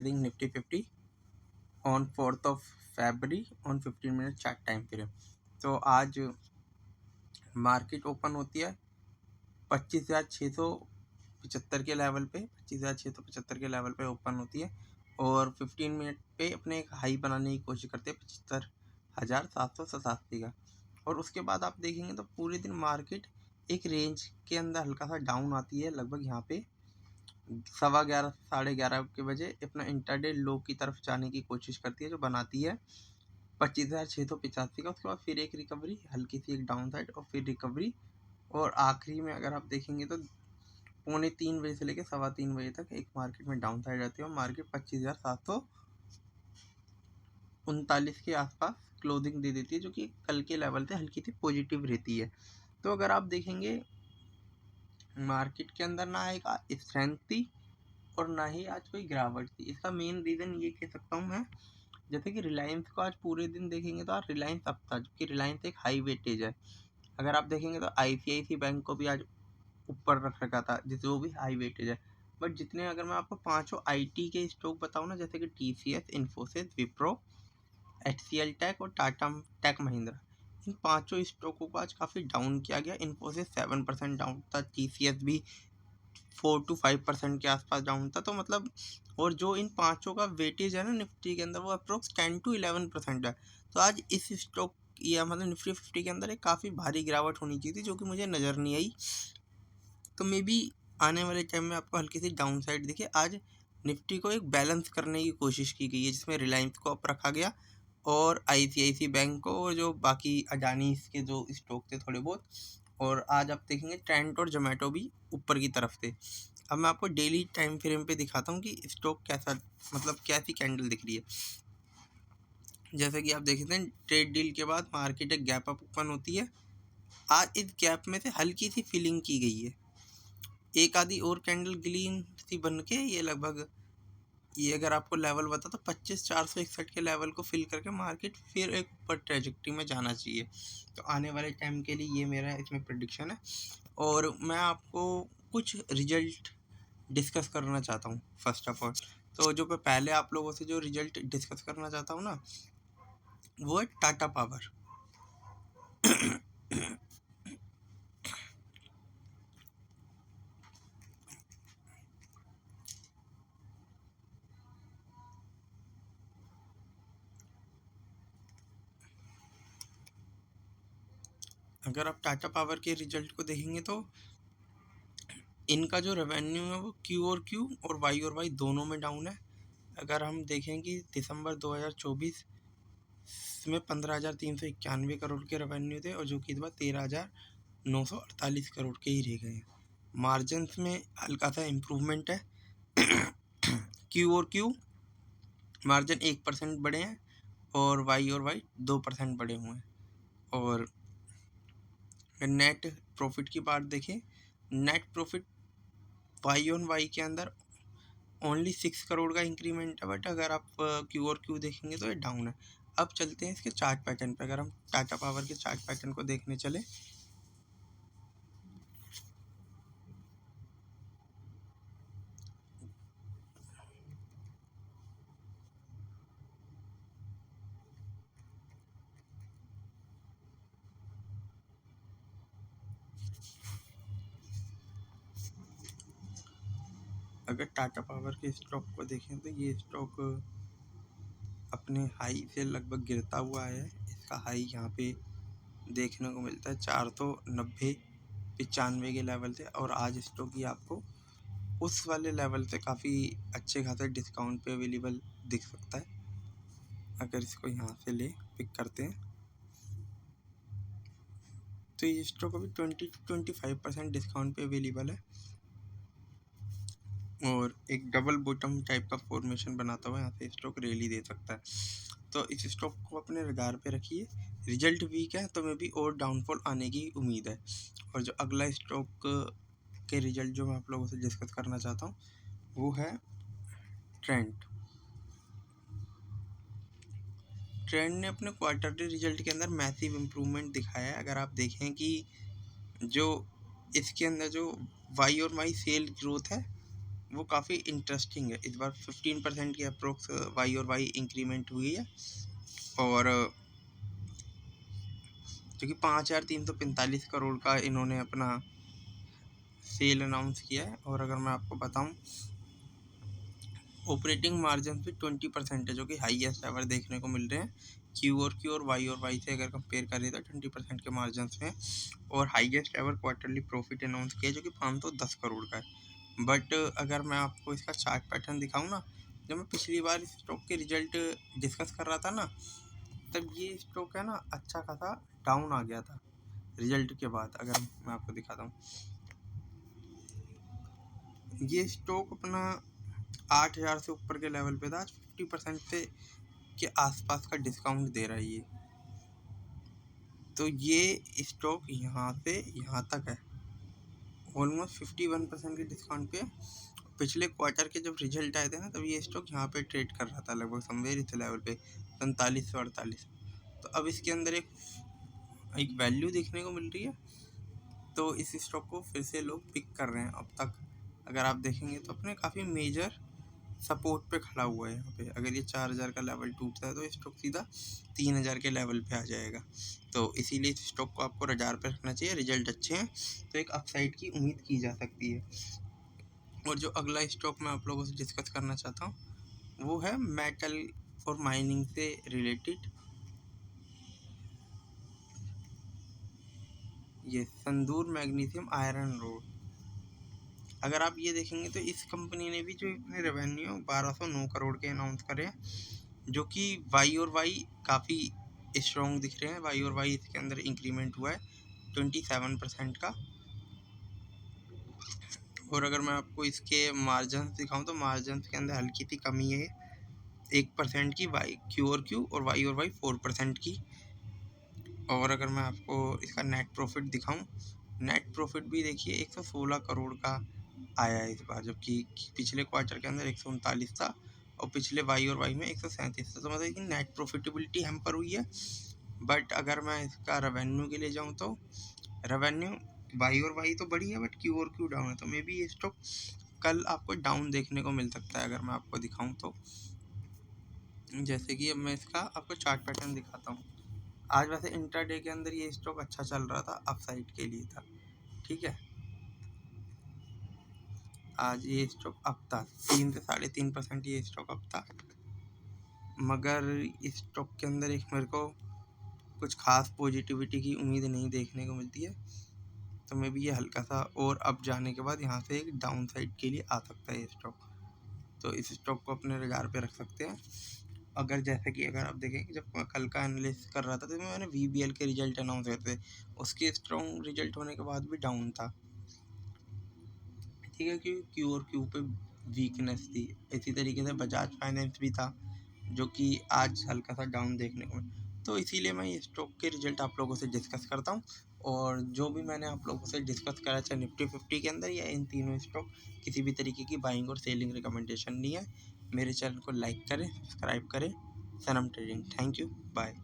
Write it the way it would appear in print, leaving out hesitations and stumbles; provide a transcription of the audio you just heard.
Nifty 50 on 4th of February on 15 minute chart time period. तो आज market open होती है 25,675 के लेवल पे, 25,675 के लेवल पे ओपन होती है और 15 मिनट पे अपने एक हाई बनाने की कोशिश करते हैं 75,787 का। और उसके बाद आप देखेंगे तो पूरे दिन मार्केट एक रेंज के अंदर हल्का सा डाउन आती है, लगभग यहाँ पे 11:15 11:30 के बजे अपना इंटरडे लो की तरफ जाने की कोशिश करती है, जो बनाती है 25,685 का। उसके बाद फिर एक रिकवरी, हल्की सी एक डाउन साइड और फिर रिकवरी, और आखिरी में अगर आप देखेंगे तो 2:45 से लेकर 3:15 तक एक मार्केट में डाउन साइड रहती है और मार्केट 25,739 के आसपास क्लोजिंग दे देती है, जो कि कल के लेवल से हल्की सी पॉजिटिव रहती है। तो अगर आप देखेंगे मार्केट के अंदर ना एक स्ट्रेंथ थी और ना ही आज कोई गिरावट थी। इसका मेन रीज़न ये कह सकता हूँ मैं, जैसे कि रिलायंस को आज पूरे दिन देखेंगे तो आज रिलायंस अप था, क्योंकि रिलायंस एक हाई वेटेज है। अगर आप देखेंगे तो ICICI बैंक को भी आज ऊपर रख रखा था, जिसे वो भी हाई वेटेज है। बट जितने अगर मैं आपको पाँचों IT के स्टॉक बताऊँ ना, जैसे कि TCS, Infosys, Wipro, HCL tech और टाटा टेक महिंद्रा, इन पाँचों स्टॉकों को आज काफ़ी डाउन किया गया। इन्फोसिस 7% डाउन था, TCS भी 4 to 5% के आसपास डाउन था। तो मतलब, और जो इन पाँचों का वेटेज है ना निफ्टी के अंदर, वो अप्रोक्स 10 to 11% है। तो आज इस स्टॉक या मतलब निफ्टी 50 के अंदर एक काफ़ी भारी गिरावट होनी चाहिए थी, जो कि मुझे नज़र नहीं आई। तो मे बी आने वाले टाइम में आपको हल्की सी डाउन साइड दिखे। आज निफ्टी को एक बैलेंस करने की कोशिश की गई है, जिसमें रिलायंस को अप रखा गया और ICICI बैंक को, और जो बाकी अडानी के जो स्टॉक थे थोड़े बहुत। और आज आप देखेंगे ट्रेंट और जोमेटो भी ऊपर की तरफ थे। अब मैं आपको डेली टाइम फ्रेम पे दिखाता हूँ कि स्टॉक कैसा, मतलब कैसी कैंडल दिख रही है। जैसे कि आप देख सकते हैं, ट्रेड डील के बाद मार्केट एक गैप अप ओपन होती है। आज इस गैप में से हल्की सी फिलिंग की गई है, एक आधी और कैंडल ग्रीन सी बन के, ये लगभग, ये अगर आपको लेवल बता तो 25,461 के लेवल को फिल करके मार्केट फिर एक ऊपर ट्रेजेक्टरी में जाना चाहिए। तो आने वाले टाइम के लिए ये मेरा इसमें प्रेडिक्शन है। और मैं आपको कुछ रिजल्ट डिस्कस करना चाहता हूँ फर्स्ट ऑफ ऑल। तो जो मैं पहले आप लोगों से जो रिजल्ट डिस्कस करना चाहता हूँ ना, वो है टाटा पावर। अगर आप टाटा पावर के रिजल्ट को देखेंगे तो इनका जो रेवेन्यू है वो Q और Y दोनों में डाउन है। अगर हम देखें कि दिसंबर 2024 में 15,391 करोड़ के रेवेन्यू थे, और जो कि इस बार 13,948 करोड़ के ही रह गए हैं। मार्जिन्स में हल्का सा इम्प्रूवमेंट है। Q मार्जिन 1% बढ़े हैं और Y 2% बढ़े हुए हैं। और नेट प्रॉफिट की बात देखें, नेट प्रॉफिट Y के अंदर ओनली 6 करोड़ का इंक्रीमेंट है, बट अगर आप Q देखेंगे तो ये डाउन है। अब चलते हैं इसके चार्ट पैटर्न पे। अगर हम टाटा पावर के चार्ट पैटर्न को देखने चले, अगर टाटा पावर के स्टॉक को देखें तो ये स्टॉक अपने हाई से लगभग गिरता हुआ है। इसका हाई यहाँ पे देखने को मिलता है 490-95 के लेवल से, और आज स्टॉक ही आपको उस वाले लेवल से काफ़ी अच्छे खासे डिस्काउंट पे अवेलेबल दिख सकता है। अगर इसको यहाँ से ले पिक करते हैं तो ये स्टॉक अभी 20-25% डिस्काउंट पे अवेलेबल है, और एक डबल बॉटम टाइप का फॉर्मेशन बनाता हुआ यहाँ से स्टॉक रैली दे सकता है। तो इस स्टॉक को अपने रडार पे रखिए। रिजल्ट वीक है तो मे भी और डाउनफॉल आने की उम्मीद है। और जो अगला स्टॉक के रिजल्ट जो मैं आप लोगों से डिस्कस करना चाहता हूँ वो है ट्रेंड। ट्रेंड ने अपने क्वार्टरली रिजल्ट के अंदर मैसिव इम्प्रूवमेंट दिखाया है। अगर आप देखें कि जो इसके अंदर जो Y सेल ग्रोथ है वो काफ़ी इंटरेस्टिंग है। इस बार 15% की अप्रोक्स वाई और वाई इंक्रीमेंट हुई है, और जो कि 5,345 करोड़ का इन्होंने अपना सेल अनाउंस किया है। और अगर मैं आपको बताऊं, ऑपरेटिंग मार्जिन भी 20% है, जो कि हाईएस्ट एवर देखने को मिल रहे हैं। क्यू और वाई से अगर कंपेयर करें तो 20% के मार्जिन हैं, और highest ever quarterly profit announce किया जो कि 510 करोड़ का है। बट अगर मैं आपको इसका चार्ट पैटर्न दिखाऊं ना, जब मैं पिछली बार स्टॉक के रिजल्ट डिस्कस कर रहा था ना, तब ये स्टॉक है ना अच्छा खासा डाउन आ गया था रिजल्ट के बाद। अगर मैं आपको दिखाता हूँ, ये स्टॉक अपना 8,000 से ऊपर के लेवल पे था, आज 50% से के आसपास का डिस्काउंट दे रहा है ये। तो ये स्टॉक यहाँ से यहाँ तक है, ऑलमोस्ट 51% के डिस्काउंट पे। पिछले क्वार्टर के जब रिजल्ट आए थे ना, तब ये स्टॉक यहाँ पे ट्रेड कर रहा था लगभग समवेयर इस लेवल पे 47 से 48। तो अब इसके अंदर एक वैल्यू देखने को मिल रही है, तो इस स्टॉक को फिर से लोग पिक कर रहे हैं। अब तक अगर आप देखेंगे तो अपने काफ़ी मेजर सपोर्ट पे खड़ा हुआ है यहाँ पे। अगर ये 4,000 का लेवल टूटता है तो स्टॉक सीधा 3,000 के लेवल पे आ जाएगा। तो इसीलिए इस स्टॉक को आपको रडार पे रखना चाहिए। रिजल्ट अच्छे हैं तो एक अपसाइड की उम्मीद की जा सकती है। और जो अगला स्टॉक मैं आप लोगों से डिस्कस करना चाहता हूँ वो है मेटल और माइनिंग से रिलेटेड, ये संदूर मैग्नीशियम आयरन रोड। अगर आप ये देखेंगे तो इस कंपनी ने भी जो अपने रेवेन्यू 1,209 करोड़ के अनाउंस करे हैं, जो कि वाई और वाई काफ़ी स्ट्रॉन्ग दिख रहे हैं। वाई और वाई इसके अंदर इंक्रीमेंट हुआ है 27% का। और अगर मैं आपको इसके मार्जिन दिखाऊं तो मार्जिन के अंदर हल्की सी कमी है 1% की, वाई क्यू और वाई 4% की। और अगर मैं आपको इसका नेट प्रॉफिट दिखाऊं, नेट प्रॉफिट भी देखिए 116 करोड़ का आया है इस बार, जबकि पिछले क्वार्टर के अंदर 139 था, और पिछले वाई में 137 था। तो मतलब कि नेट प्रॉफिटेबिलिटी हैम्पर हुई है। बट अगर मैं इसका रेवेन्यू के लिए जाऊँ तो रेवेन्यू वाई तो बढ़ी है, बट क्यू डाउन है। तो मे बी ये स्टॉक कल आपको डाउन देखने को मिल सकता है। अगर मैं आपको दिखाऊं तो जैसे कि अब मैं इसका आपको चार्ट पैटर्न दिखाता हूँ। आज वैसे इंट्राडे के अंदर ये स्टॉक अच्छा चल रहा था, अपसाइड के लिए था, ठीक है। आज ये स्टॉक अप था 3 से 3.5% ये स्टॉक अप था, मगर इस स्टॉक के अंदर एक मेरे को कुछ खास पॉजिटिविटी की उम्मीद नहीं देखने को मिलती है। तो मे भी ये हल्का सा और अप जाने के बाद यहाँ से एक डाउन साइड के लिए आ सकता है ये स्टॉक। तो इस स्टॉक को अपने रडार पे रख सकते हैं। अगर जैसे कि अगर आप देखें, जब मैं कल का एनालिसिस कर रहा था तो मैंने VBL के रिजल्ट अनाउंस हुए थे, उसके स्ट्रॉन्ग रिजल्ट होने के बाद भी डाउन था, ठीक है, क्योंकि क्यू पे वीकनेस थी। इसी तरीके से बजाज फाइनेंस भी था, जो कि आज हल्का सा डाउन देखने को मिला। तो इसीलिए मैं ये स्टॉक के रिजल्ट आप लोगों से डिस्कस करता हूँ। और जो भी मैंने आप लोगों से डिस्कस करा, चाहे निफ्टी 50 के अंदर या इन तीनों स्टॉक, किसी भी तरीके की बाइंग और सेलिंग रिकमेंडेशन नहीं है। मेरे चैनल को लाइक करें, सब्सक्राइब करें। Sanam trading. Thank you, bye.